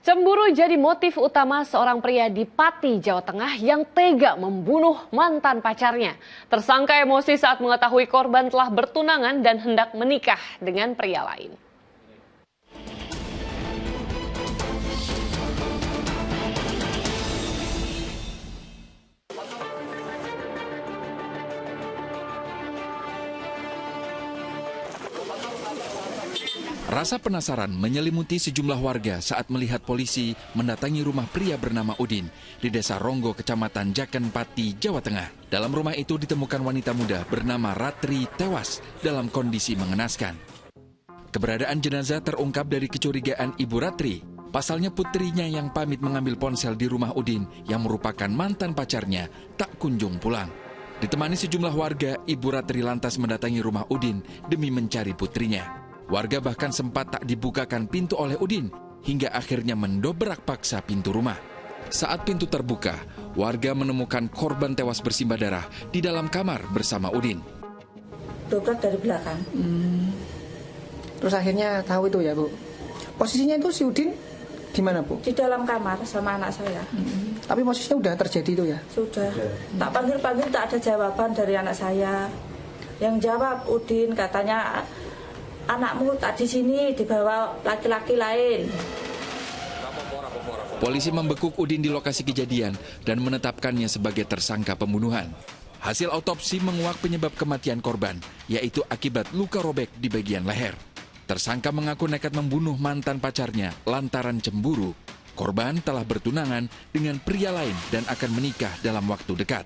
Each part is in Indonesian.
Cemburu jadi motif utama seorang pria di Pati, Jawa Tengah yang tega membunuh mantan pacarnya. Tersangka emosi saat mengetahui korban telah bertunangan dan hendak menikah dengan pria lain. Rasa penasaran menyelimuti sejumlah warga saat melihat polisi mendatangi rumah pria bernama Udin di Desa Ronggo, Kecamatan Jaken, Pati, Jawa Tengah. Dalam rumah itu ditemukan wanita muda bernama Ratri tewas dalam kondisi mengenaskan. Keberadaan jenazah terungkap dari kecurigaan Ibu Ratri. Pasalnya putrinya yang pamit mengambil ponsel di rumah Udin yang merupakan mantan pacarnya tak kunjung pulang. Ditemani sejumlah warga, Ibu Ratri lantas mendatangi rumah Udin demi mencari putrinya. Warga bahkan sempat tak dibukakan pintu oleh Udin, hingga akhirnya mendobrak paksa pintu rumah. Saat pintu terbuka, warga menemukan korban tewas bersimbah darah di dalam kamar bersama Udin. Dobrak dari belakang. Terus akhirnya tahu itu ya, Bu? Posisinya itu si Udin di mana, Bu? Di dalam kamar sama anak saya. Tapi posisinya udah terjadi itu ya? Sudah. Tak panggil-panggil tak ada jawaban dari anak saya. Yang jawab Udin katanya, anakmu tak di sini, dibawa laki-laki lain. Polisi membekuk Udin di lokasi kejadian dan menetapkannya sebagai tersangka pembunuhan. Hasil autopsi menguak penyebab kematian korban, yaitu akibat luka robek di bagian leher. Tersangka mengaku nekat membunuh mantan pacarnya lantaran cemburu. Korban telah bertunangan dengan pria lain dan akan menikah dalam waktu dekat.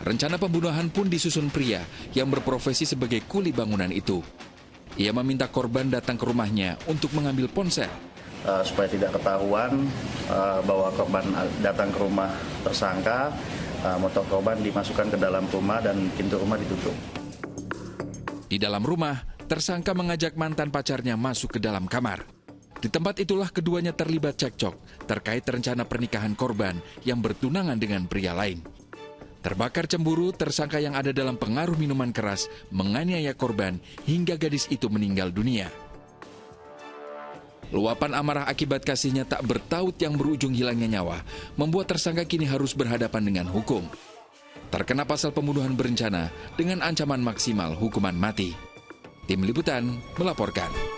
Rencana pembunuhan pun disusun pria yang berprofesi sebagai kuli bangunan itu. Ia meminta korban datang ke rumahnya untuk mengambil ponsel. Supaya tidak ketahuan bahwa korban datang ke rumah tersangka, motor korban dimasukkan ke dalam rumah dan pintu rumah ditutup. Di dalam rumah, tersangka mengajak mantan pacarnya masuk ke dalam kamar. Di tempat itulah keduanya terlibat cekcok terkait rencana pernikahan korban yang bertunangan dengan pria lain. Terbakar cemburu, tersangka yang ada dalam pengaruh minuman keras menganiaya korban hingga gadis itu meninggal dunia. Luapan amarah akibat kasihnya tak bertaut yang berujung hilangnya nyawa membuat tersangka kini harus berhadapan dengan hukum. Terkena pasal pembunuhan berencana dengan ancaman maksimal hukuman mati. Tim Liputan melaporkan.